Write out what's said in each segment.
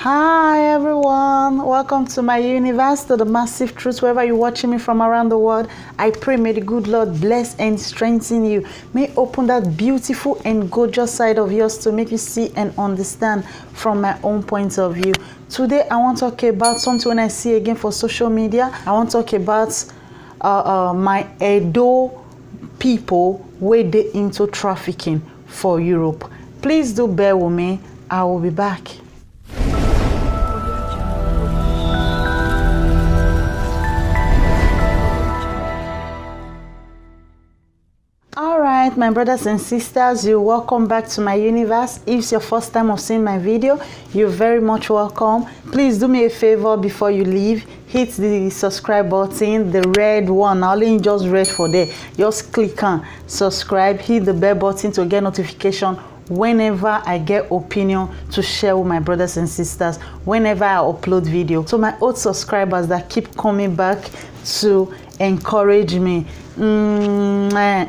Hi everyone, welcome to my universe, to the massive truth. Wherever you're watching me from around the world, I pray may the good Lord bless and strengthen you. May open that beautiful and gorgeous side of yours to make you see and understand from my own point of view. Today I want to talk about something when I see again for social media. I want to talk about my Edo people where they into trafficking for Europe. Please do bear with me. I will be back. Alright, my brothers and sisters, you're welcome back to my universe. If it's your first time of seeing my video, you're very much welcome. Please do me a favor before you leave. Hit the subscribe button, the red one. I only just read for there. Just click on subscribe, hit the bell button to get notification whenever I get opinion to share with my brothers and sisters, whenever I upload video. So my old subscribers that keep coming back to encourage me, I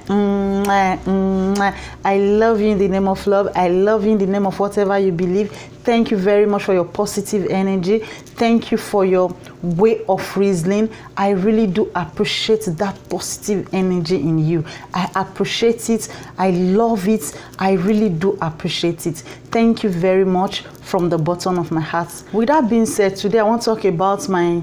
love you in the name of love. I love you in the name of whatever you believe. Thank you very much for your positive energy. Thank you for your way of reasoning. I really do appreciate that positive energy in you. I appreciate it. I love it. I really do appreciate it. Thank you very much from the bottom of my heart. With that being said, today I want to talk about my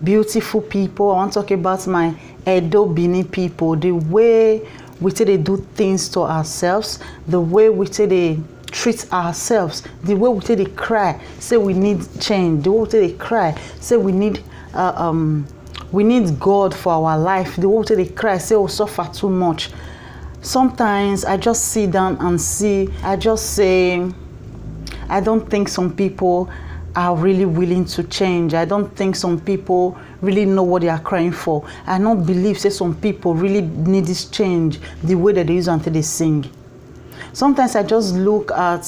beautiful people. I want to talk about my Edo Bini people, the way we say they do things to ourselves, the way we say they treat ourselves, the way we say they cry, say we need change, the way we say they cry, say we need God for our life, the way we say they cry, say we suffer too much. Sometimes I just sit down and I just say, I don't think some people are really willing to change. I don't think some people really know what they are crying for. I don't believe say some people really need this change the way that they use until they sing. Sometimes I just look at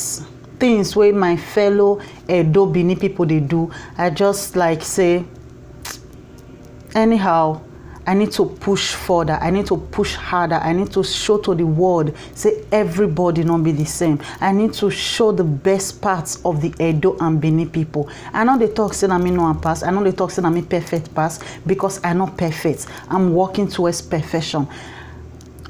things where my fellow Edo Bini people they do. I just like say, anyhow, I need to push further. I need to push harder. I need to show to the world, say everybody not be the same. I need to show the best parts of the Edo and Bini people. I know they talk saying I mean no pass. I know they talk saying I mean perfect pass because I'm not perfect. I'm working towards perfection.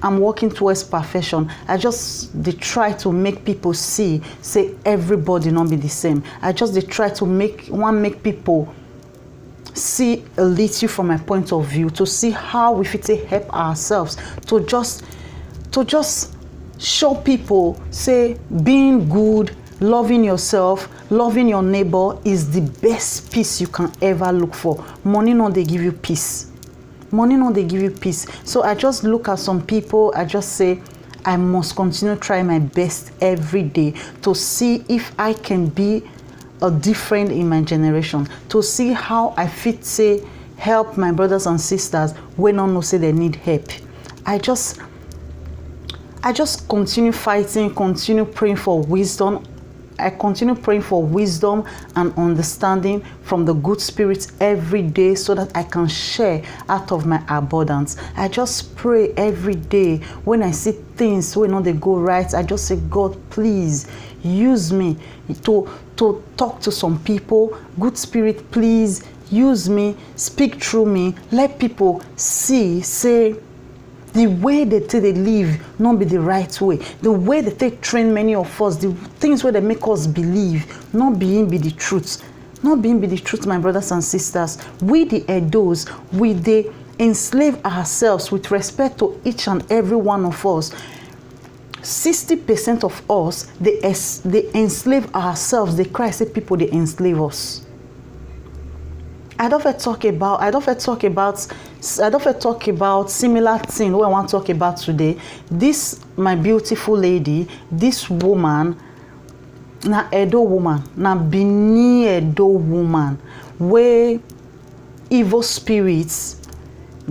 I'm working towards perfection. They try to make people see, say everybody not be the same. They try to make people see a little from my point of view, to see how we fit to help ourselves, to just show people, say being good, loving yourself, loving your neighbor is the best peace you can ever look for. Money not they give you peace. Money not they give you peace. So I just look at some people, I just say I must continue try my best every day to see if I can be a different in my generation, to see how I fit say help my brothers and sisters when no know say they need help. I just continue fighting, continue praying for wisdom. I continue praying for wisdom and understanding from the good spirits every day so that I can share out of my abundance. I just pray every day when I see things when they go right. I just say, God, please use me to talk to some people. Good spirit, please use me, speak through me. Let people see, say, the way that they live not be the right way. The way that they train many of us, the things where they make us believe, not being be the truth. Not being be the truth, my brothers and sisters. We the Edos, they enslave ourselves with respect to each and every one of us. 60% of us, they enslave ourselves. They cry, say people, they enslave us. I don't talk about similar thing what I want to talk about today. This my beautiful lady, this woman, na Edo woman, na Bini Edo woman, where evil spirits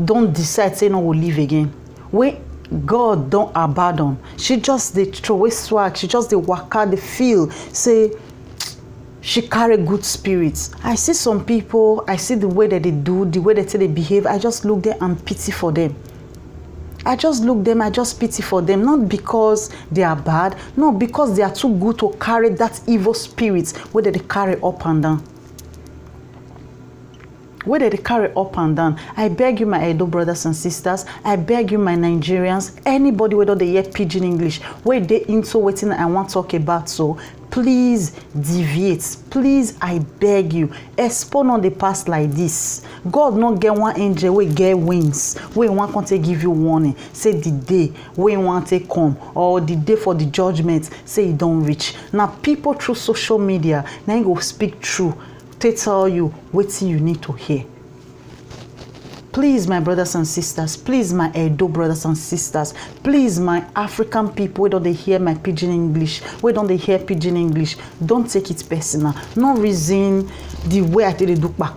don't decide say no will live again. Where God don't abandon. She just they throw away swag. She just they waka, they feel say she carry good spirits. I see some people, I see the way that they do, the way that they behave. I just look there and pity for them. I just look them, I just pity for them, not because they are bad, no, because they are too good to carry that evil spirit where they carry up and down. Where they carry up and down. I beg you, my Edo brothers and sisters, I beg you, my Nigerians, anybody whether they hear pidgin English, where they into waiting I want to talk about, so please deviate. Please, I beg you, expound on the past like this. God not get one angel we get wings. We want to give you warning. Say the day we want to come, or the day for the judgment, say it don't reach. Now people through social media, now you go speak true. They tell you what you need to hear. Please, my brothers and sisters, please, my Edo brothers and sisters, please, my African people, where don't they hear my pidgin English, where don't they hear pidgin English, don't take it personal. No reason the way I did it do back.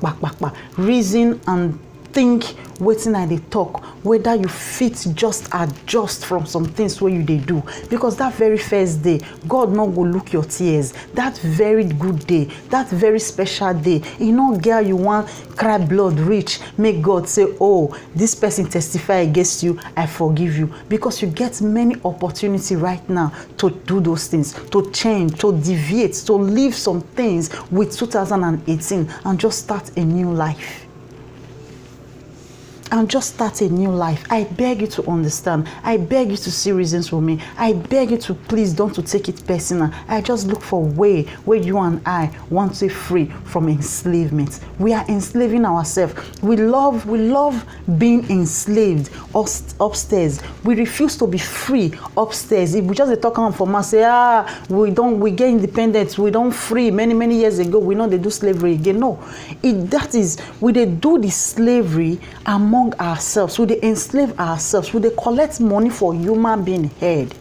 Reason and think waiting I they talk, whether you fit just adjust from some things where you they do. Because that very first day, God not go look your tears. That very good day, that very special day, you know, girl, you want cry blood rich, make God say, oh, this person testify against you, I forgive you. Because you get many opportunity right now to do those things, to change, to deviate, to leave some things with 2018 and just start a new life. And just start a new life. I beg you to understand. I beg you to see reasons for me. I beg you to please don't to take it personal. I just look for a way where you and I want to be free from enslavement. We are enslaving ourselves. We love being enslaved upstairs. We refuse to be free upstairs. If we just talk on for us, say, we get independent, we don't free many years ago. We know they do slavery again. No, that is we they do the slavery among ourselves. We they enslave ourselves. We they collect money for human being head.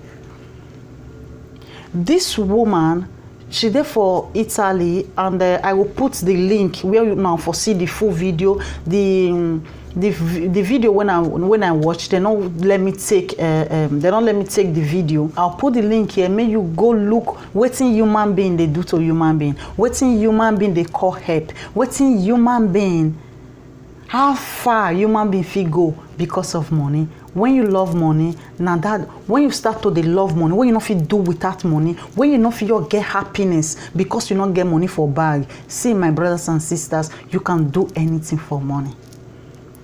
This woman, she there for Italy, and I will put the link where you now for see the full video. The video when I watch, they don't let me take the video. I'll put the link here. May you go look what human being they do to human being, what human being they call help, what human being, how far human being fit go because of money. When you love money, now that when you start to the love money, when you not fit do without money, when you not fit get happiness because you not get money for bag. See, my brothers and sisters, you can do anything for money.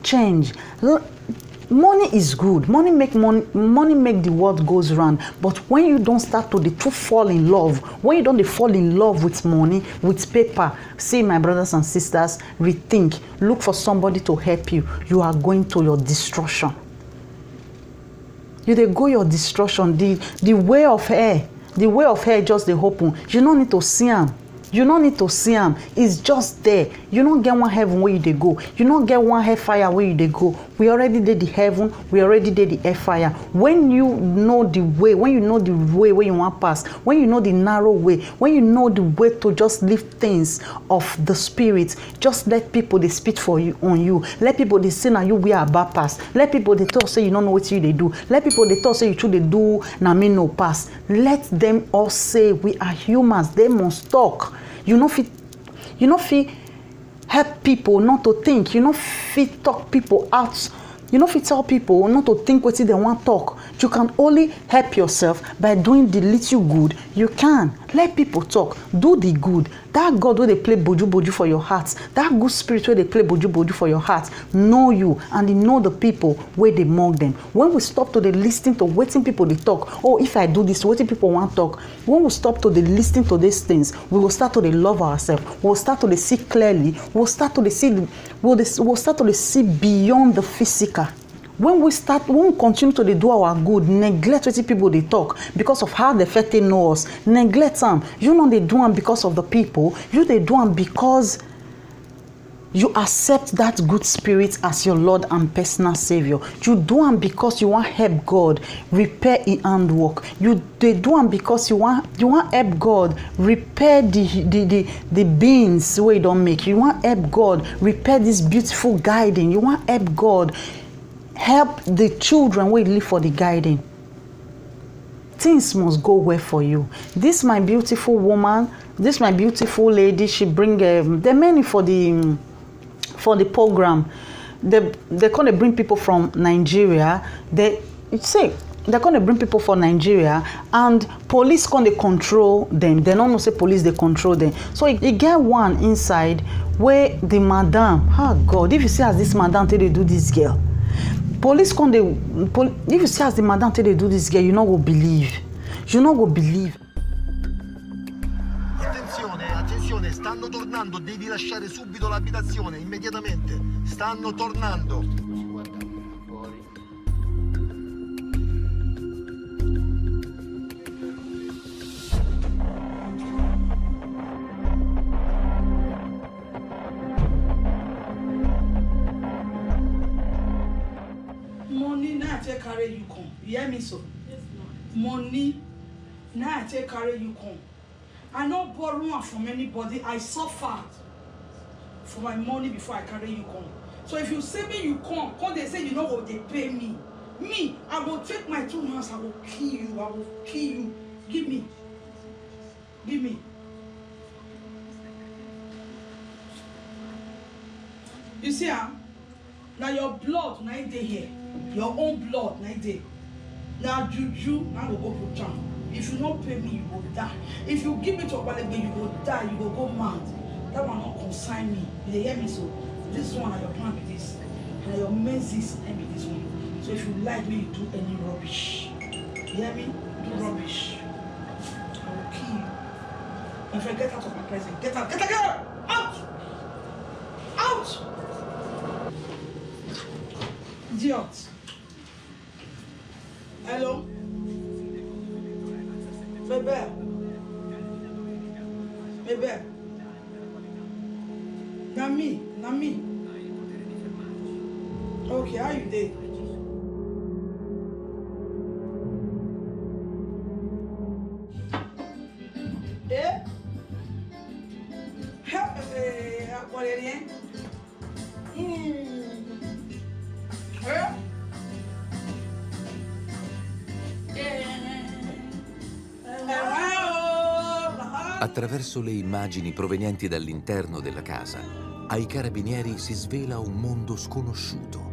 Change. Money is good. Money make the world goes round. But when you don't start to fall in love, when you don't fall in love with money, with paper, see, my brothers and sisters, rethink. Look for somebody to help you. You are going to your destruction. You they go your destruction. The way of hair just the open. You don't need to see them. You don't need to see them. It's just there. You don't get one heaven where you they go. You don't get one hellfire where you they go. We already did the heaven. We already did the hellfire. When you know the way, when you know the way where you want pass, when you know the narrow way, when you know the way to just live things of the spirit, just let people they spit for you on you. Let people they say now you we are bad pass. Let people they talk say you don't know what you they do. Let people they talk say you should they do na me no pass. Let them all say we are humans. They must talk. You know fit help people not to think. You know fit talk people out. You know fit tell people not to think what they want to talk. You can only help yourself by doing the little good you can. Let people talk. Do the good. That God where they play boju for your heart. That good spirit where they play boju for your heart. Know you and they know the people where they mock them. When we stop to the listening to waiting people they talk. Oh, if I do this, waiting people want to talk. When we stop to the listening to these things, we will start to the love ourselves. We'll start to the see clearly. We'll start to the see beyond the physical. When we continue to do our good, neglect what people they talk because of how the fact they know us. Neglect them. You know they do them because of the people. You they do them because you accept that good spirit as your Lord and personal Savior. You do them because you want help God repair in handwork. They do them because you want help God repair the beans where you don't make. You want help God repair this beautiful guiding. You want help God help the children where you live for the guiding. Things must go well for you. This my beautiful woman, this my beautiful lady, she bring the many for the program. They kind of bring people from Nigeria. You see, they're going to bring people for Nigeria and police going to control them. They don't know say police they control them. So you get one inside where the madam, oh God, if you see as this madam till they do this girl, police come if you see as the madam till they do this girl, you not go believe. You not go believe. Attenzione, stanno tornando, devi lasciare subito l'abitazione, immediatamente. Stanno tornando. Money now I take carry you come. You hear me so? Yes, ma'am. Money now I take carry you come. I not borrow one from anybody. I suffered for my money before I carry you come. So if you say me you come they say you know what they pay me. Me, I will take my 2 hands, I will kill you, I will kill you. Give me. Give me. You see, now your blood, now they here. Your own blood, now they. Now juju, now go put down. If you don't pay me, you will die. If you give me to Obalebe, you will die, you will go mad. That one not consign me. You hear me so? This one are your plan with this. And your menses and with this one. So if you like me, you do any rubbish. You hear me? Do rubbish. I will kill you. My friend, get out of my presence. Get out. Get out! Out! Out! Idiot. Hello? Bebe. Bebe. Na me. Okay, how you dey? Eh? What are you? Eh? Attraverso le immagini provenienti dall'interno della casa, ai carabinieri si svela un mondo sconosciuto.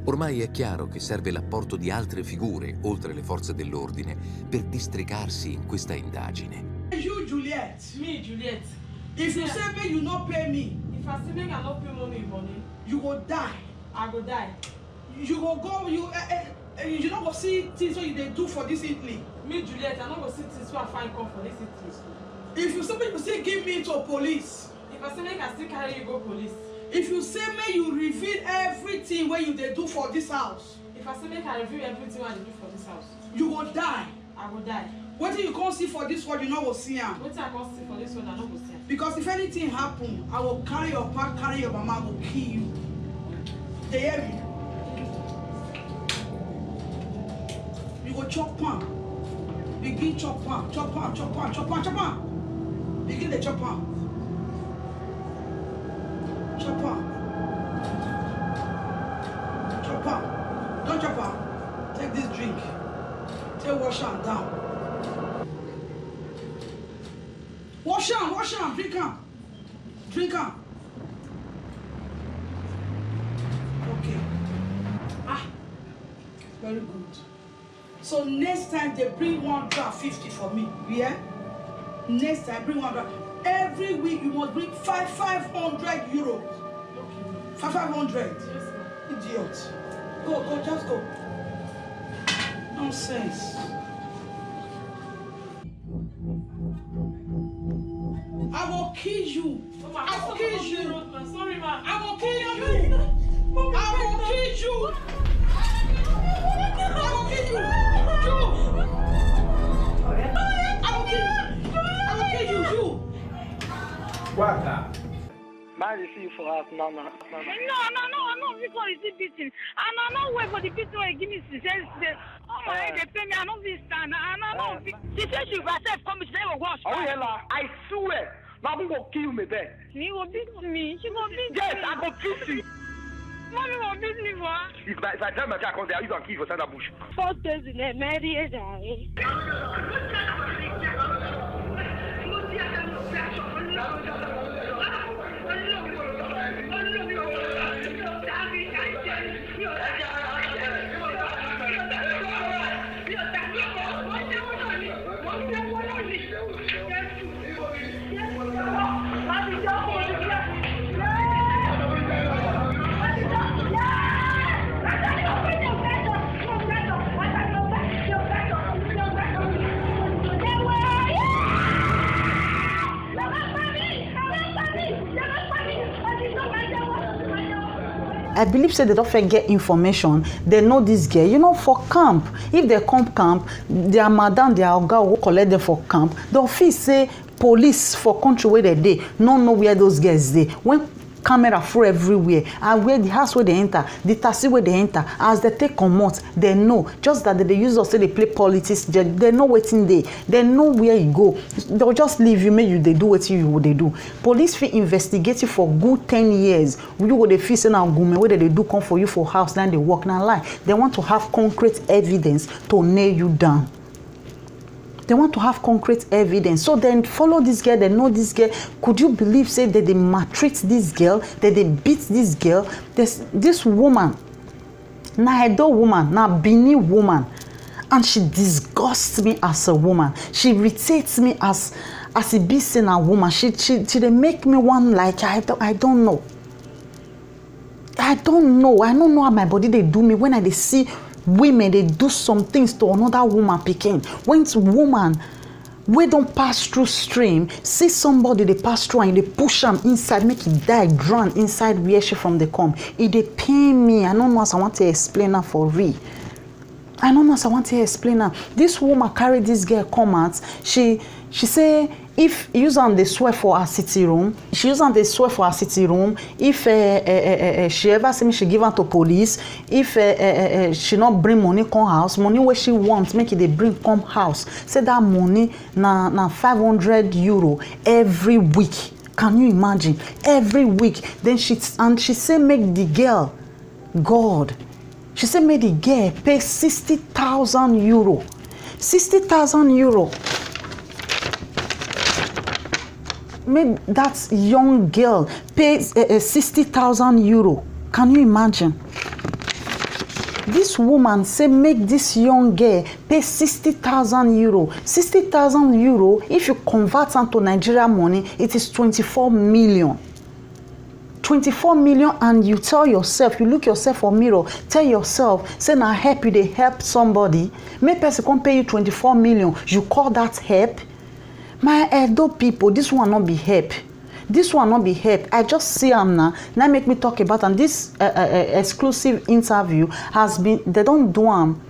Ormai è chiaro che serve l'apporto di altre figure, oltre le forze dell'ordine, per districarsi in questa indagine. You, Juliet. Me, Juliet. If you say me, you not pay me. If I say make I not pay money, you will die. I go die. You will go, you not go see things what they do for this Italy. Me, Juliet, I not go see things where I find come for this Italy. If you say me, you say give me to police. If I say make I still carry you go police. If you say me, you reveal everything what you they do for this house. If I say make I reveal everything what I do for this house. You will die. I will die. What do you can't see for this one, you know will see am. What I can't see for this one, I not go see am. Because if anything happen, I will carry your back, carry your mama, I will kill you. They hear me? You go chop pan. Begin chop pan, chop pan, chop pan, chop pan, chop pan. Begin the chop pan. Chop pan. Chop pan. Don't chop pan. Take this drink. Take wash am down. Wash am, drink am. Drink am. Okay. Very good. So next time they bring 150 for me, yeah? Next time bring 100. Every week you must bring 500 euros. 500. Idiot. Go, just go. Nonsense. I will kill you. Mama, I will kill you. Sorry, ma. I will kill you. I will kill you. I will kill you. I will kill you. Guarda. Marry see you for us, no. No, because it's beating. And I don't wait for the people to give me oh my head, they pay me, I don't stand. And I don't. She said she herself come, she never wash. Oh, yeah, I swear. Mama will kill me there. She will beat me. She will beat me. Yes, I will kill you. Mommy will beat me for her. If I tell my child comes there, you can kill for Santa Bush. 4 days in a marriage. I believe say they don't fit get information. They know this girl. You know, for camp, if they come camp, their madam, their oga will collect them for camp. They'll feel say police for country where they dey no know where those girls dey. When camera full everywhere, and where the house where they enter, the taxi where they enter, as they take comot, they know. Just that they use us say they play politics, they know waiting there, they know where you go. They'll just leave you, make you they do what you they do. Police fee investigate you for good 10 years. You go they feel say now gume whether they do come for you for house, then they walk now lie. They want to have concrete evidence to nail you down. They want to have concrete evidence. So then follow this girl, they know this girl. Could you believe, say, that they maltreat this girl, that they beat this girl? This woman, na Edo woman, na Bini woman, and she disgusts me as a woman. She irritates me as a being a woman. She they make me one like, I don't know. I don't know how my body they do me when I they see women they do some things to another woman picking. When it's woman we don't pass through stream, see somebody they pass through and they push them inside, make it die drown inside where she from the come. It they pain me. I don't know as I want to explain that for real. I don't know as I want to explain that. This woman carried this girl come out. She say if use on the swear for her city room, she use on the swear for her city room. If she ever see me, she give her to police. If she not bring money come house, money where she wants, make it they bring come house. Say that money na 500 euro every week. Can you imagine? Every week. Then she say make the girl God. She said make the girl pay 60,000 euro. 60,000 euro. Make that young girl pay 60,000 euro. Can you imagine? This woman say make this young girl pay 60,000 euro. 60,000 euro, if you convert into Nigerian money, it is 24 million. 24 million, and you tell yourself, you look yourself for mirror, tell yourself, say now help you, they help somebody. Make person come pay you 24 million. You call that help? My Edo people, this one not be help. This one not be help. I just see them now make me talk about, and this exclusive interview has been, they don't do them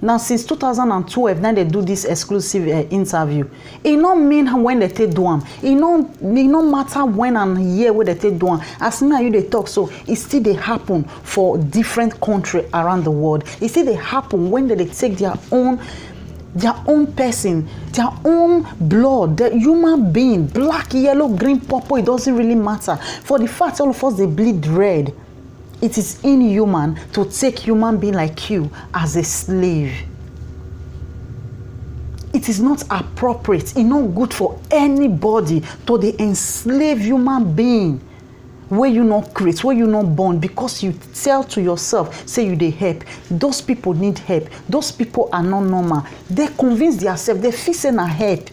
now since 2012. Now they do this exclusive interview. It don't mean when they take do them. It no matter when and year where they take do them. As me and you they talk, so it still they happen for different country around the world. It still they happen when they take their own person, their own blood, the human being, black, yellow, green, purple, it doesn't really matter. For the fact all of us they bleed red, it is inhuman to take human being like you as a slave. It is not appropriate, it's not good for anybody to they enslave human being where you not create, where you not born, because you tell to yourself, say you they help. Those people need help. Those people are not normal. They convince themselves, they feel say na help.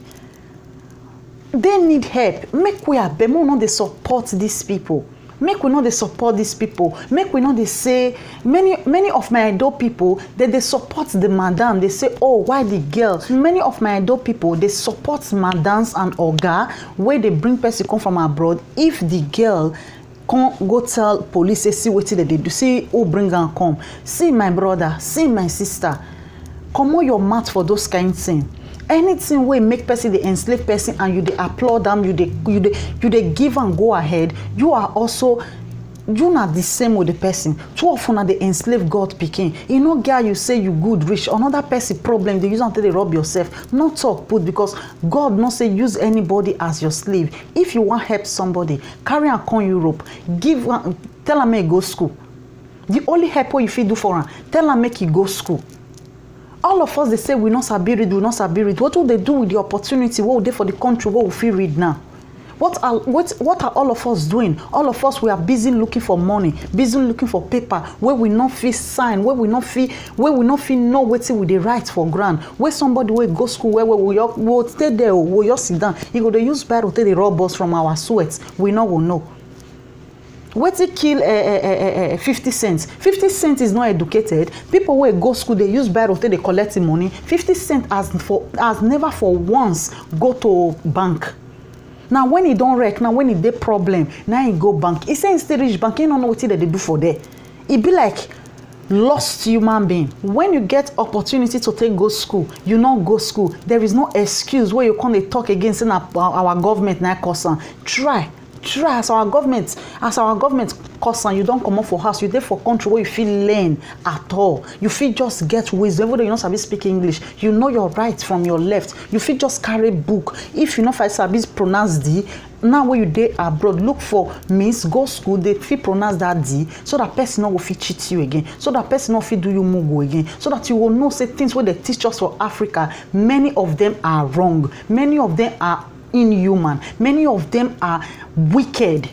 They need help. Make we have not they support these people. Make we not they support these people. Make we not they say, many of my adult people, they support the madam. They say, oh, why the girl? Many of my adult people, they support madams and oga where they bring person come from abroad. If the girl come go tell police, say, see what they do, see who bring and come, see my brother, see my sister, come on your mat for those kind of things. Anything where make person the enslave person and you they applaud them, you they give and go ahead, you are also, you not the same with the person. Too often they enslave God picking. You know, girl, you say you good, rich, another person problem, they use until they rob yourself. Not talk put, because God not say use anybody as your slave. If you want help somebody, carry and come Europe, tell her make go school. The only help what you feel do for her, tell her make you go school. All of us they say we not sabi read, we not sabi read. What will they do with the opportunity? What will they for the country? What will we read now? What are all of us doing? All of us, we are busy looking for money, busy looking for paper, where we not feel sign, where we not feel know what we they write for grant, where somebody will go school, where we will stay there, we will sit down. You go to use battle to the rob us from our sweats. We know will know. What it kill 50 cents? 50 cents is not educated. People who go school, they use battle to they collect the money. 50 cents has never for once go to bank. Now when he don't wreck, now when he dey problem, now he go bank. He say he still reach bank, he don't know what they do for there. it be like lost human being. When you get opportunity to go school, you not go school. There is no excuse where you can't talk against our government na cause. Try as our government cause, you don't come up for house, you there for country where you feel learn at all. You feel just get wisdom. Even though you not sabi speak English, you know your right from your left. You feel just carry book. If you know sabi pronounce D, now when you dey abroad, look for means, go school, they feel pronounce that D, so that person no will fit cheat you again, so that person no fit do you mugu again, so that you will know say things where they teach us for Africa, many of them are wrong, many of them are inhuman, many of them are wicked.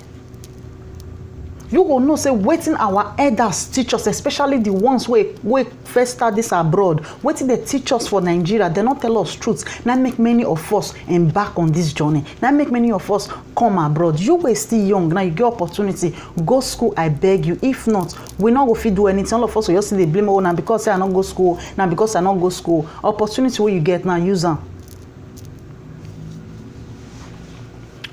You will know say waiting our elders teach us, especially the ones who first start this abroad, waiting they teach us for Nigeria, they not tell us truths. Now make many of us embark on this journey. Now make many of us come abroad. You were still young, now you get opportunity, go school, I beg you. If not, we not go fit do anything. All of us will just see they blame now because I not go school, now because I not go school. Opportunity where you get now, use them.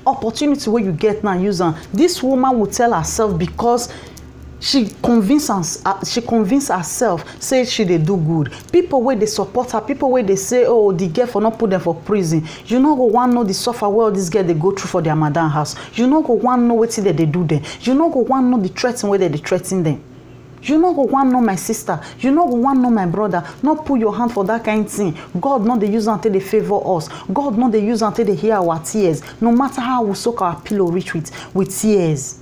Opportunity where you get now, use them. This woman will tell herself because she convince herself, say she they do good. People where they support her, people where they say, oh, the girl for not put them for prison. You know go one know the suffer well this girl they go through for their madam house. You know go one know what that they do them. You know go one know the threats where they threaten them. You no go want know my sister. You no go want know my brother. Not put your hand for that kind of thing. God not they use until they favor us. God not they use until they hear our tears. No matter how we soak our pillow rich with tears.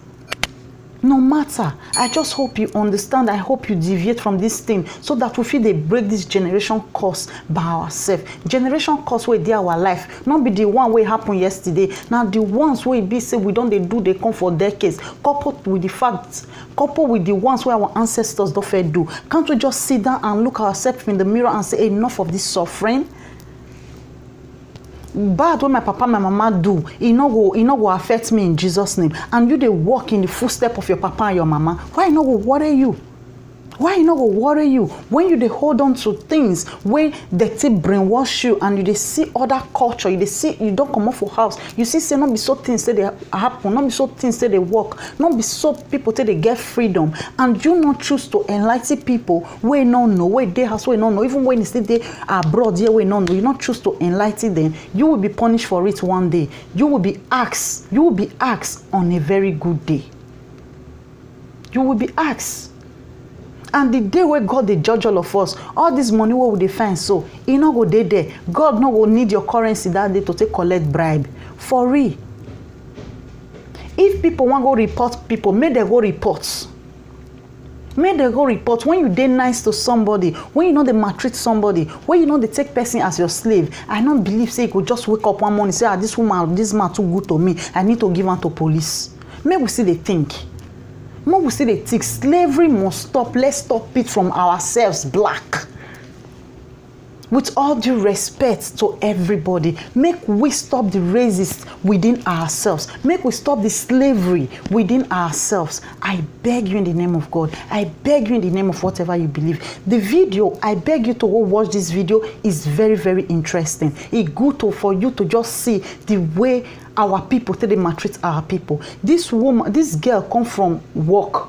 No matter. I just hope you understand. I hope you deviate from this thing so that we feel they break this generation curse by ourselves. Generation curse where they our life. Not be the one way happened yesterday. Now the ones where be say we don't they do they come for decades. Coupled with the facts, coupled with the ones where our ancestors don't do. Can't we just sit down and look ourselves in the mirror and say enough of this suffering? Bad what my papa my mama do, it no go affect me in Jesus' name. And you they walk in the footstep of your papa and your mama. Why no go worry you? Why you not go worry you when you they hold on to things when they take brainwash you and you they see other culture, you they see you don't come off for house, you see say not be so things say they happen, not be so things say they work, not be so people say they get freedom, and you not choose to enlighten people where no know, where they house where no know, even when you say they abroad here where no know, you not choose to enlighten them, you will be punished for it one day. You will be asked on a very good day. You will be asked. And the day where God they judge all of us, all this money where would they find so? You not go there. God no will need your currency that day to take collect bribe. For real. If people want go report people, may they go report. May they go report. When you dey nice to somebody, when you know they maltreat somebody, when you know they take person as your slave, I don't believe say you could just wake up one morning and say, this man too good to me, I need to give him to police. May we see they think. More we see the tick. Slavery must stop. Let's stop it from ourselves, black. With all due respect to everybody, make we stop the racist within ourselves. Make we stop the slavery within ourselves. I beg you in the name of God. I beg you in the name of whatever you believe. The video, I beg you to go watch this video, is very, very interesting. It's good for you to just see the way our people they maltreat our people. This woman, this girl come from work,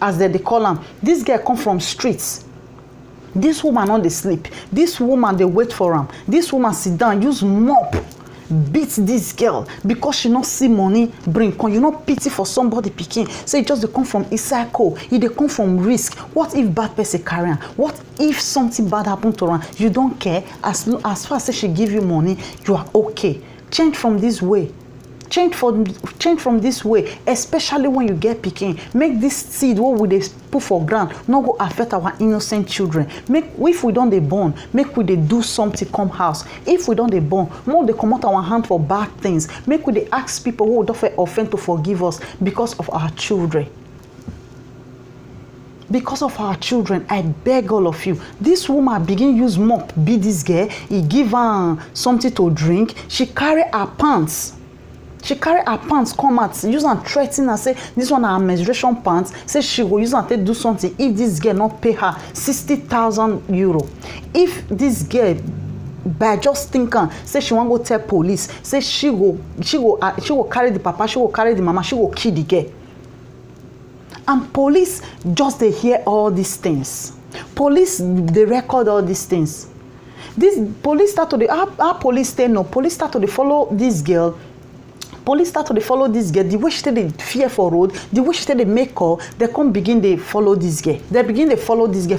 as they call them. This girl come from streets. This woman on the sleep. This woman they wait for him. This woman sit down, use mop, beat this girl because she not see money bring. You not pity for somebody picking. So it just they come from cycle. They come from risk. What if bad person carry her? What if something bad happen to her? You don't care. As far as she give you money, you are okay. Change from this way. Change from this way, especially when you get picking. Make this seed what we they put for ground not go affect our innocent children. If we don't they born, make we they do something come house. If we don't they born, more they come out our hand for bad things. Make we they ask people who don't offend to forgive us because of our children. Because of our children, I beg all of you. This woman begin use mop beat this girl. He give her something to drink. She carry her pants. She carry her pants, come out, use and threaten and say, this one are menstruation pants. Say she will use and take do something if this girl not pay her 60,000 euro. If this girl by just thinking, say she want go tell police, say she go carry the papa, she will carry the mama, she will kill the girl. And police just they hear all these things. Police they record all these things. This police start to the our police stay no. Police start to the follow this girl. Police start to follow this girl. The way she they fear for road, the way she they make call, they come begin they follow this girl. They begin they follow this girl,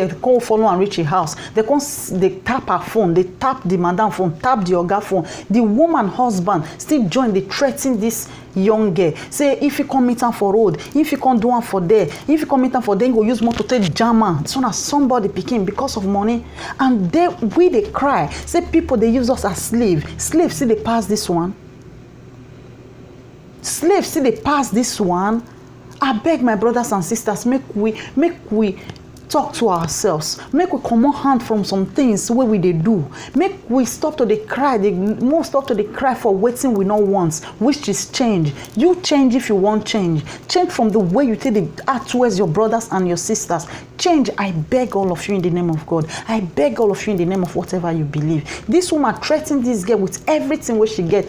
They come follow and reach a house. They tap her phone, they tap the madam phone, tap the oga phone. The woman husband still join. They threaten this young girl. Say if you come meet her for road, if you come do one for there, if you come meet her for there, go use more to take jama. So now somebody picking because of money, and they cry. Say people they use us as slave. Slaves see they pass this one. Slaves see they pass this one. I beg my brothers and sisters, make we talk to ourselves. Make we come on hand from some things where we they do. Make we stop to the cry. They more stop to the cry for waiting we not want, which is change. You change if you want change. Change from the way you take the act towards your brothers and your sisters. Change. I beg all of you in the name of God. I beg all of you in the name of whatever you believe. This woman threatened this girl with everything where she get.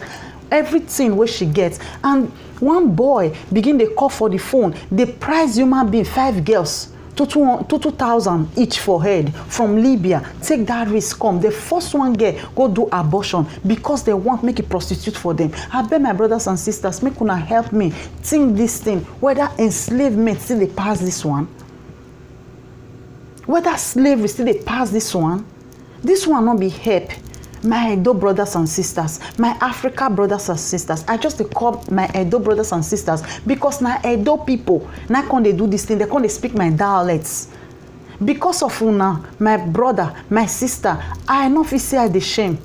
Everything where she gets, and one boy begin they call for the phone. They price human being 5 girls to 2,000 each for head from Libya. Take that risk, come. The first one girl go do abortion because they want make a prostitute for them. I beg my brothers and sisters, make una help me think this thing. Whether enslavement still they pass this one, whether slavery still they pass this one not be help. My Edo brothers and sisters, my Africa brothers and sisters, I just call my Edo brothers and sisters because now Edo people, now can they do this thing, they can't speak my dialects. Because of una, my brother, my sister, I know if you say I the shame.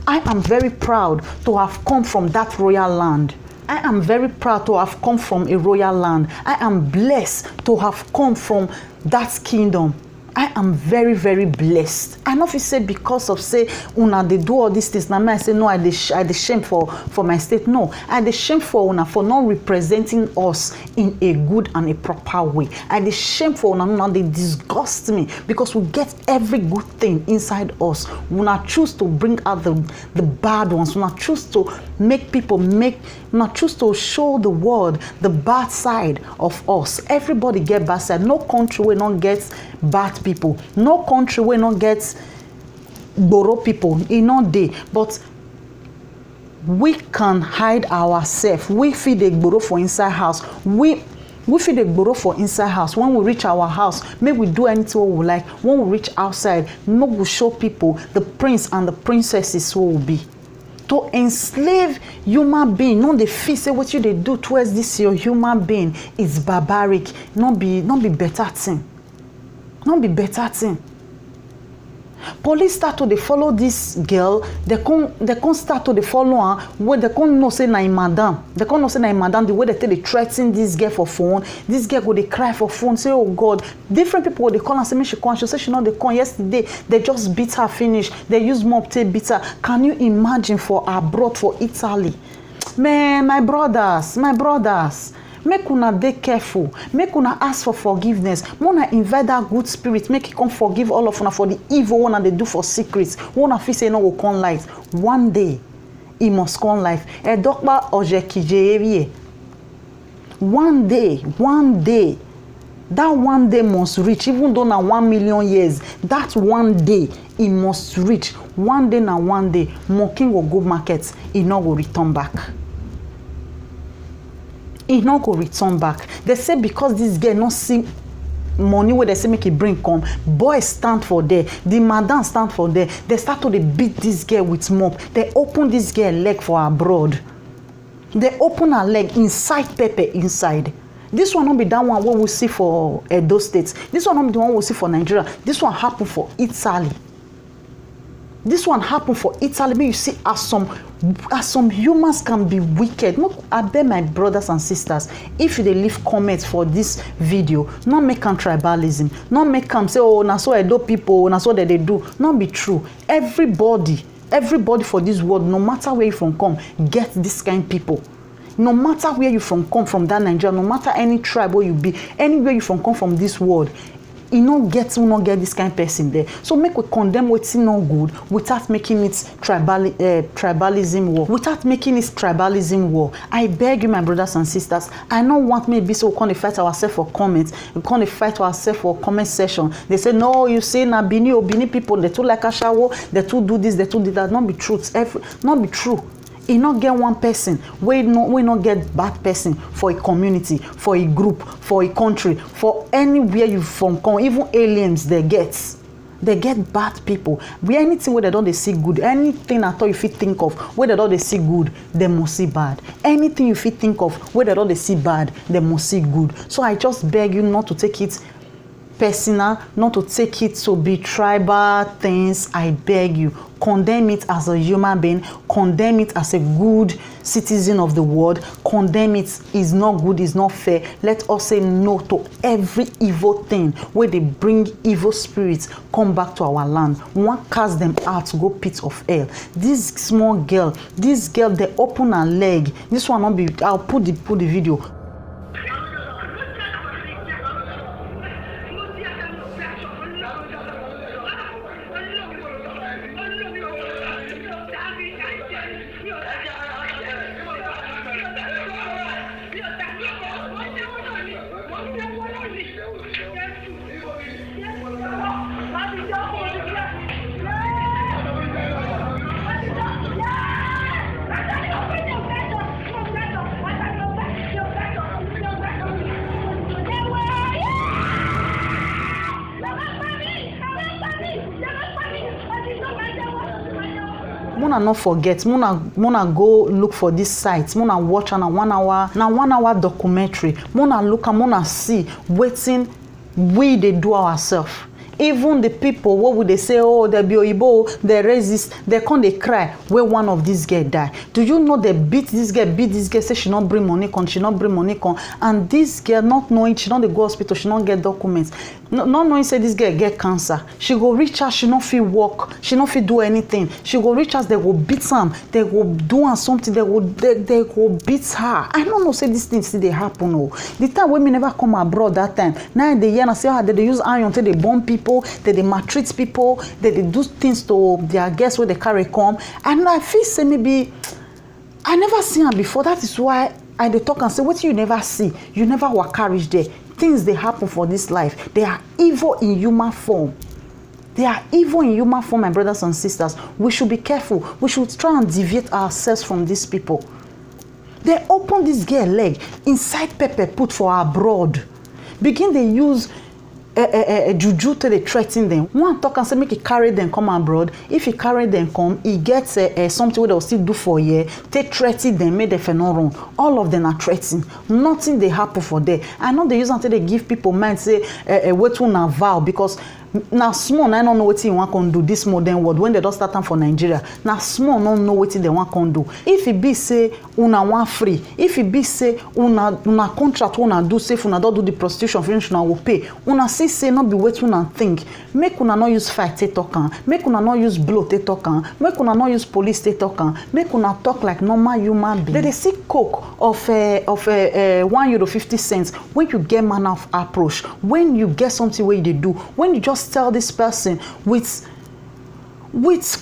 I am very proud to have come from that royal land. I am very proud to have come from a royal land. I am blessed to have come from that kingdom. I am very, very blessed. I know if you say because of say una they do all these things. Now I say no, I the shame for my state. No, I the shame for una for not representing us in a good and a proper way. I the shame for una they disgust me because we get every good thing inside us. Una choose to bring out the bad ones. Una choose to make people una choose to show the world the bad side of us. Everybody get bad side. No country will not get bad people. No country will not get borrow people. In no day. But we can hide ourselves. We feed the borrow for inside house. We feed the borrow for inside house. When we reach our house, maybe we do anything we like. When we reach outside, maybe we show people the prince and the princesses who will be. To enslave human being, not the fee say what you they do towards this your human being is barbaric. Not be better thing. Not be better thing. Police start to follow this girl. They can't start to follow her. Where they can't know say na madam. They can't know say na madam. The way they threaten this girl for phone. This girl go they cry for phone. Say oh God. Different people they call and say me she come. She say she know they come yesterday. They just beat her finish. They use mob to beat her. Can you imagine for abroad for Italy? Man, my brothers. Make una dey careful. Make una ask for forgiveness. Una invite that good spirit. Make it come forgive all of una for the evil one they do for secrets. Una feel say no will come light. One day, it must come life. A doctor oje one day, that one day must reach. Even though na 1 million years, that one day it must reach. One day na one day, Moking will go market. It no will return back. He not go return back. They say because this girl not see money where they say make it bring come, boys stand for there, the madam stand for there. They start to beat this girl with mop. They open this girl leg for abroad. They open her leg inside pepper inside. This one not be that one what we see for Edo States. This one not be the one we see for Nigeria. This one happen for Italy. This one happened for Italy. But you see, as some humans can be wicked. Look, I beg my brothers and sisters, if they leave comments for this video, not make them tribalism, not make them say, oh, na so Edo people, na so that they do. Not be true. Everybody for this world, no matter where you from come, get this kind of people. No matter where you from come from that Nigeria, no matter any tribe where you be, anywhere you from come from this world, e no get who no get this kind of person there. So make we condemn wetin no good without making it tribalism war. Without making it tribalism war. I beg you, my brothers and sisters, I no want me be so we can't fight ourselves for comments. We can't fight ourselves for comment section. They say, no, you say na Bini people, they too like Ashawo, they too do this, they too do that. Not be true. Not be true. E not get one person. We not get bad person for a community, for a group, for a country, for anywhere you from come. Even aliens they get bad people. Where anything where they don't they see good, anything at all you fit think of where they don't they see good, they must see bad. Anything you fit think of where they don't they see bad, they must see good. So I just beg you not to take it personal, not to take it to be tribal things. I beg you, condemn it as a human being, condemn it as a good citizen of the world, condemn it is not good, is not fair. Let us say no to every evil thing where they bring evil spirits come back to our land. One cast them out to go pit of hell. This small girl, they open her leg. This one not be, I'll put the video. Muna not forget, Muna go look for this site, Muna watch on a 1 hour documentary, Muna look and Muna see waiting we they do ourselves. Even the people, what would they say? Oh, they be Oyibo, they resist, they come, they cry where one of these girls die. Do you know they beat this girl, say she not bring money come, and this girl not knowing she not dey go hospital, she not get documents, not knowing say this girl get cancer. She go reach her, she not fit walk, she not fit do anything. She go reach us, they go beat some, they go do her something, they go beat her. I don't know say these things still they happen. Oh, the time when me never come abroad that time. Now they hear and say they use iron till they bomb people, they maltreat people, they do things to their guests where they carry come. And I feel say maybe I never seen her before. That is why I dey talk and say what you never see, you never walk carriage there. Things they happen for this life. They are evil in human form. They are evil in human form, my brothers and sisters. We should be careful. We should try and deviate ourselves from these people. They open this girl leg inside pepper put for abroad. Begin they use juju to they threaten them. One talk and say make he carry them come abroad. If he carry them come, he gets something what they'll still do for a year. They threaten them, make them no wrong. All of them are threatening. Nothing they happen for them. I know they use until they give people mind say wait to na vow because now small I don't know what you want to do this modern world when they don't start time for Nigeria. Now small don't know what they want to do. If it be say una want free, if it be say una contract una do say una don't do the prostitution finish una will pay. Una say not be wait una think. Make una not use fight te talk. Make una not use blow te talk. Make una not use police te talk. Make una talk like normal human being. They see coke of €1.50 when you get manner of approach, when you get something where you do, when you just tell this person with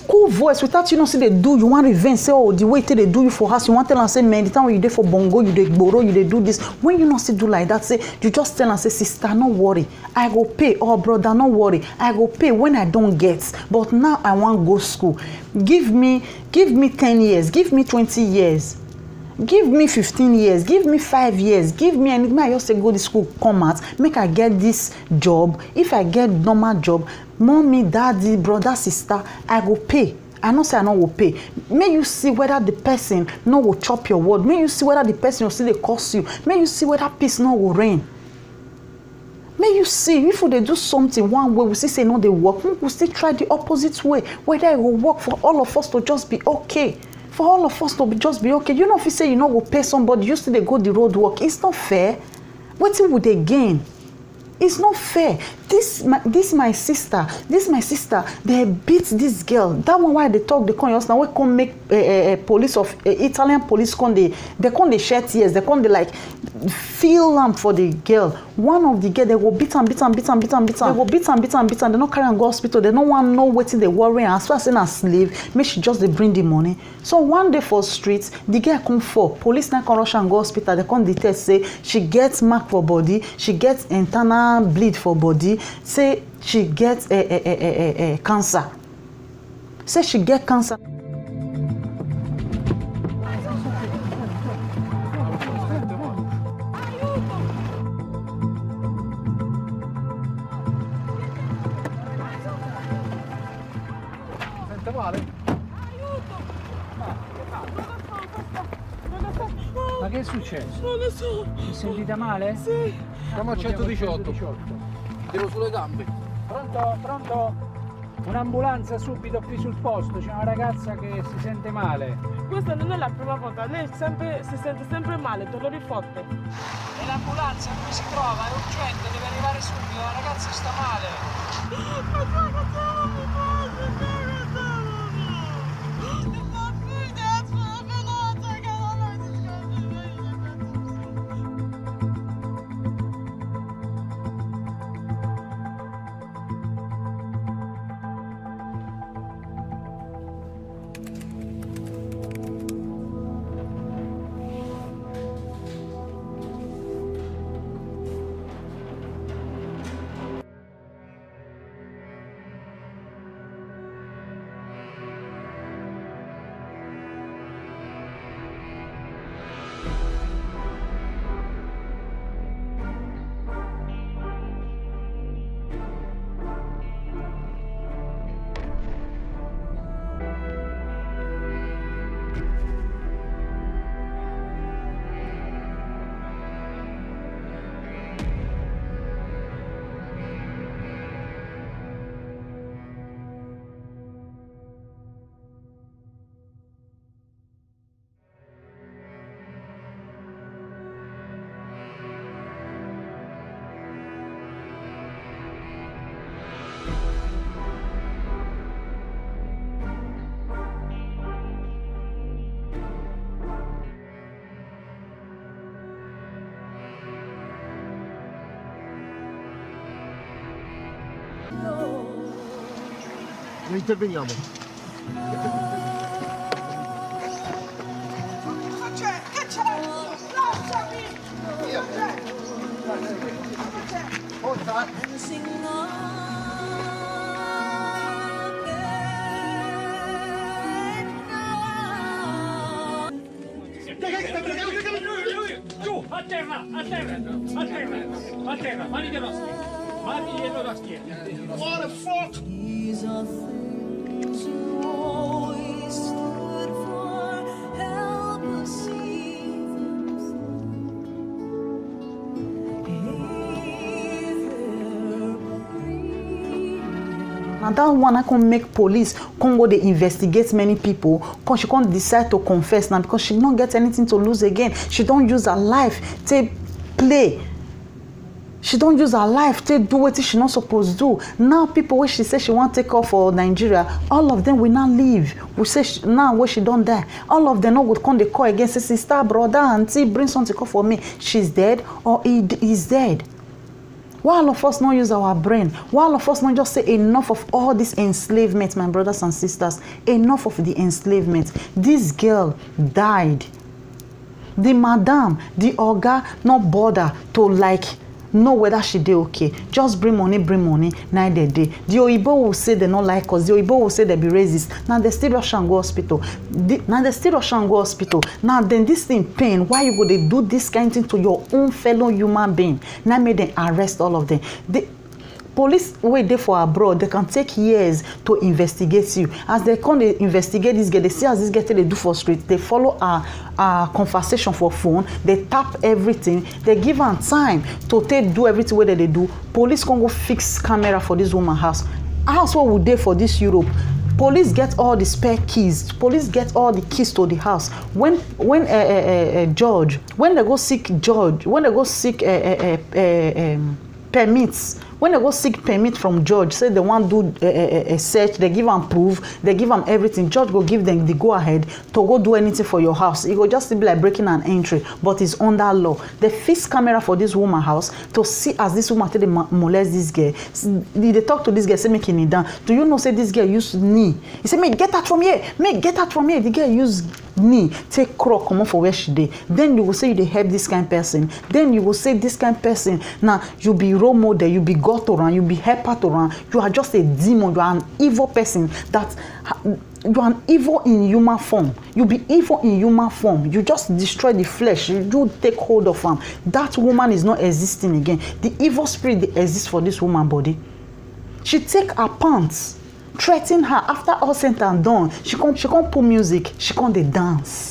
cool voice without you know say they do you want revenge say oh the way they do you for us you want tell and say man the time when you dey for bongo you dey gboro you dey do this when you not still do like that say you just tell and say sister no worry I go pay or brother no worry I go pay when I don't get but now I want go school give me 10 years give me 20 years give me 15 years, give me 5 years, give me anything. I just say go to school, come out, make I get this job. If I get normal job, mommy, daddy, brother, sister, I go pay. I not say I no will pay. May you see whether the person no will chop your word. May you see whether the person will see they curse you. May you see whether peace no will reign. May you see if they do something one way, we see say no they work. We still try the opposite way, whether it will work for all of us to just be okay. For all of us to just be okay. You know if you say you know go pay somebody, you still they go the road work. It's not fair. What would they gain? It's not fair. this my sister, they beat this girl. That one why they talk, they come now, we come make police of Italian police come they shed tears, they come they like feel for the girl. One of the girl, they go beat am. They go beat am. They not carry am go hospital. They don't want know wetin they worry. As far as in a slave, make she just they bring the money. So one day for streets, the girl come for police now come rush and go hospital. They come detect say she gets mark for body, she gets internal bleed for body. Say she gets cancer. Say she get cancer. Sente male? Ma che è successo? Non lo so. Ti sentite male? Sì. Siamo a 118. Tiro sulle gambe. Pronto? Un'ambulanza subito qui sul posto, c'è una ragazza che si sente male. Questa non è la prima volta, lei si sente sempre male, dolori forti. E l'ambulanza dove si trova? È urgente, deve arrivare subito, la ragazza sta male. Noi interveniamo. Che c'è? Lasciami! Giù, a terra, mani dietro la schiena. What the fuck? These are things you always stood for. Help us see them through. Hey there, breathe. Now that one I can make police come go they investigate many people. Cause she can't decide to confess now because she don't get anything to lose again. She don't use her life to play. She don't use her life to do what she not supposed to do. Now people where she says she want to take off for Nigeria, all of them will not leave. We say now where she don't die, all of them not would come they call again. Say sister, brother, auntie, bring something for me. She's dead or he is dead. Why all of us not use our brain? Why all of us not just say enough of all this enslavement, my brothers and sisters? Enough of the enslavement. This girl died. The madam, the oga, not bother to like know whether she dey okay. Just bring money, now they dey. The Oyibo will say they not like us. The Oyibo will say they be racist. Now they still rush and go hospital. Now then this thing pain. Why you go they do this kind of thing to your own fellow human being? Now make them arrest all of them. The police wey dey for abroad, they can take years to investigate you. As they come they investigate this girl, they see as this girl they do for street, they follow our conversation for phone, they tap everything, they give am time to take do everything wey they do. Police can go fix camera for this woman house. House what would they for this Europe? Police get all the spare keys. Police get all the keys to the house. When George, when they go seek permits When they go seek permit from judge, say they want do a search, they give them proof, they give them everything. Judge go give them the go ahead to go do anything for your house. It go just be like breaking an entry, but it's under law. They fix camera for this woman house to see as this woman they molest this girl. They talk to this girl, say make knee down. Do you know say this girl use knee? He say make get out from here, make get out from here. The girl use knee take crock come on for where she dey. Then you will say you dey help this kind of person. Then you will say this kind of person now you be role model, you be God to run, you be helper to run. You are just a demon. You are an evil person that. You are an evil in human form. You be evil in human form. You just destroy the flesh. You take hold of them. That woman is not existing again. The evil spirit that exists for this woman body. She take her pants, threaten her after all said and done. She come put music. She come dey dance.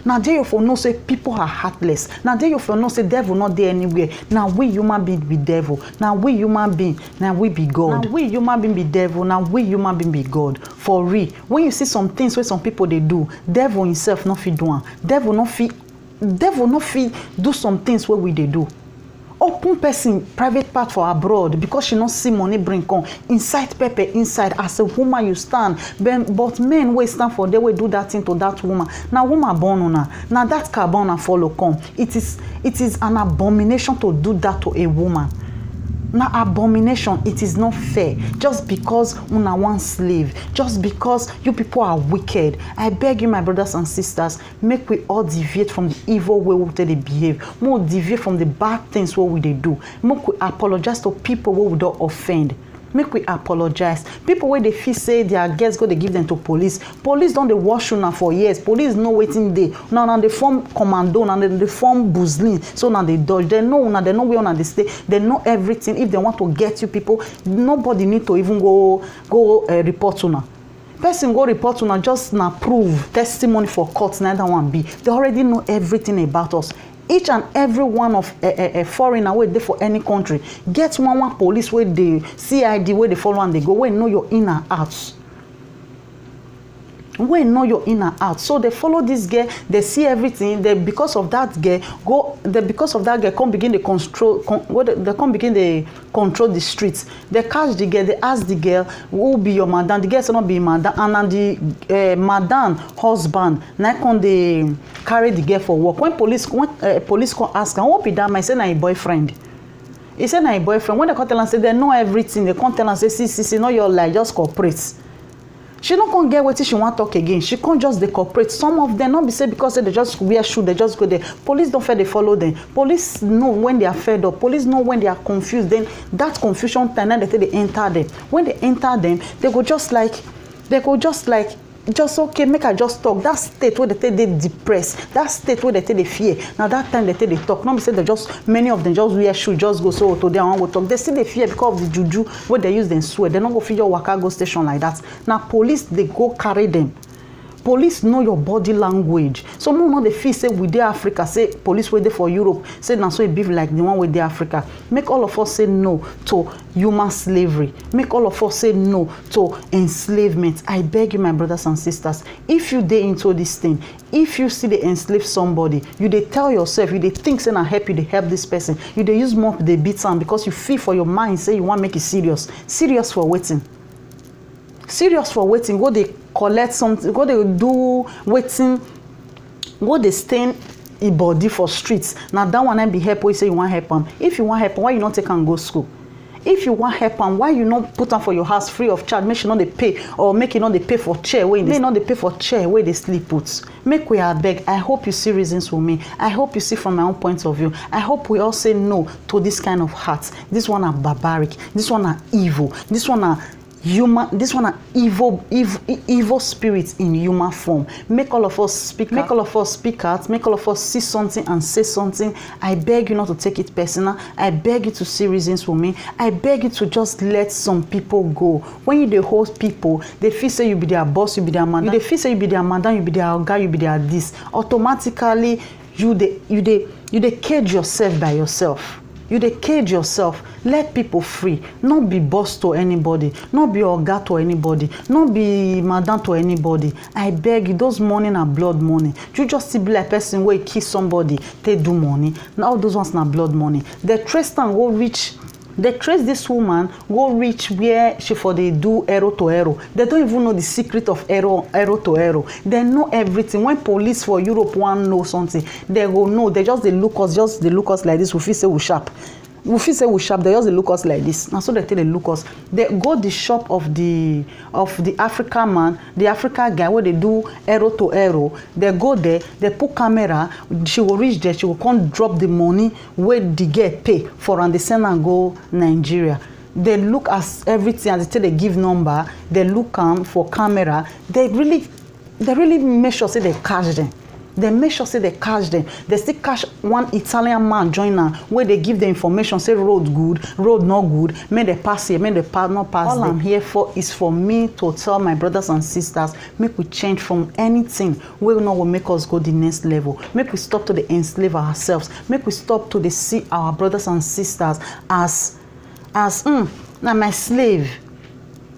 Now there you for know say people are heartless. Now there you for know say devil not there anywhere. Now we human being be devil. Now we human being, now we be God. Now we human being be devil. Now we human being be God. For real. When you see some things where some people they do, devil himself not fit do one. Devil not fit do some things where we they do. Open person private part for abroad because she not see money bring come inside pepper inside as a woman you stand. But men wey stand for they will do that thing to that woman. Now woman born on her. Now that car born and follow come. It is an abomination to do that to a woman. Now abomination, it is not fair. Just because una one slave, just because you people are wicked. I beg you, my brothers and sisters, make we all deviate from the evil way we they behave. More deviate from the bad things what we they do. Make we apologize to people who we don't offend. Make we apologize. People where they feel say their guests go they give them to police. Police don't they wash you now for years. Police no waiting day. Now they form commando, now they form buzzling. So now they dodge. They know now they know where on they stay. They know everything. If they want to get you people, nobody need to even go report to now. Person go report to now just now prove testimony for court. Neither one be. They already know everything about us. Each and every one of a foreigner where they for any country get one police where the CID where they follow and they go where know your in and out. Where know your in and out. So they follow this girl, they see everything. They because of that girl come begin to control. They come begin to control the streets. They catch the girl. They ask the girl who be your madam. The girl say not be madam, and the madam husband now come they carry the girl for work. When police come ask her, what be that? I say na your boyfriend. He said na your boyfriend. When they come tell and say they know everything, they come tell and say see, not your lie, just cooperate. She not gonna get what she want talk again. She can't just they cooperate. Some of them not be say because they just wear shoe, they just go there. Police don't fair they follow them. Police know when they are fed up. Police know when they are confused. Then that confusion time now they enter them. When they enter them, they go just like just okay, make I just talk. That state where they depressed, that state where they fear. Now that time they talk. Not be say they just many of them just wear shoe, just go so to them and go talk. They still they fear because of the juju where they use them swear. They not go feed your waka go station like that. Now police they go carry them. Police know your body language. So more not the feel say we dey Africa, say police wait there for Europe, say now so it be like the one with the Africa. Make all of us say no to human slavery. Make all of us say no to enslavement. I beg you, my brothers and sisters, if you dey into this thing, if you see they enslave somebody, you dey tell yourself, you dey think say na help you, dey help this person. You dey use mop, dey beat am because you feel for your mind say you want make it serious. Serious for waiting. Serious for waiting. Go they collect something. Go they do waiting. Go they stain a body for streets. Now that one I be help. We say you want help them. If you want help, why you not take and go school? If you want help them, why you not put them for your house free of charge? Make you not they pay or make you not they pay for chair. Where they not they pay for chair where they sleep put. Make we are beg. I hope you see reasons for me. I hope you see from my own point of view. I hope we all say no to this kind of hearts. This one are barbaric. This one are evil. This one are human. This one are evil spirits in human form. Make all of us speak. Make all of us speak out. Make all of us see something and say something. I beg you not to take it personal. I beg you to see reasons for me. I beg you to just let some people go. When you dey hold people, they feel say you be their boss, you be their man. They feel say you be their madam, you be their guy, you be their this. Automatically, you dey cage yourself by yourself. You dey cage yourself. Let people free. Not be boss to anybody. Not be oga to anybody. Not be madam to anybody. I beg you, those money na blood money. You just see be like person where kill somebody, they do money. Now those ones na blood money. The trace time go reach They trace this woman, go reach where she for they do arrow to arrow. They don't even know the secret of arrow to arrow. They know everything. When police for Europe want know something, they go know. They just they look us like this. We feel say we sharp. We feel say we sharp. They just they look us like this. And so they tell they look us. They go the shop of the African man, the African guy where they do arrow to arrow. They go there. They put camera. She will reach there. She will come drop the money where the girl pay for and they send and go Nigeria. They look at everything and they tell they give number. They look for camera. They really make sure say they catch them. They make sure say they catch them. They still catch one Italian man join them where they give the information say road good, road not good, may they pass here, may they not pass. All I'm here for is for me to tell my brothers and sisters, make we change from anything where will make us go the next level. Make we stop to the enslave ourselves. Make we stop to the see our brothers and sisters as now my slave.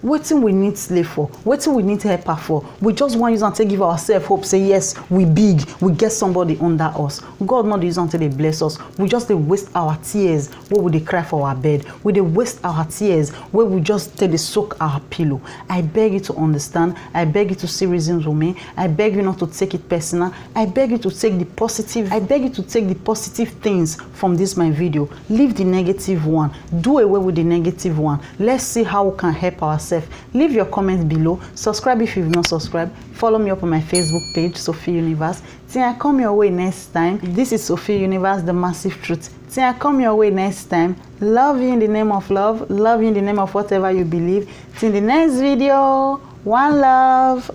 Wetin we need slave for? Wetin we need helper for? We just want use until give ourselves hope. Say yes, we big. We get somebody under us. God not use until they bless us. We just they waste our tears where we they cry for our bed. We they waste our tears where we just they soak our pillow. I beg you to understand. I beg you to see reasons with me. I beg you not to take it personal. I beg you to take the positive. I beg you to take the positive things from this my video. Leave the negative one. Do away with the negative one. Let's see how we can help ourselves. Leave your comment below. Subscribe if you've not subscribed. Follow me up on my Facebook page, Sophie Universe. Till I come your way next time. This is Sophie Universe, the massive truth. Till I come your way next time. Love you in the name of love. Love you in the name of whatever you believe. Till the next video. One love.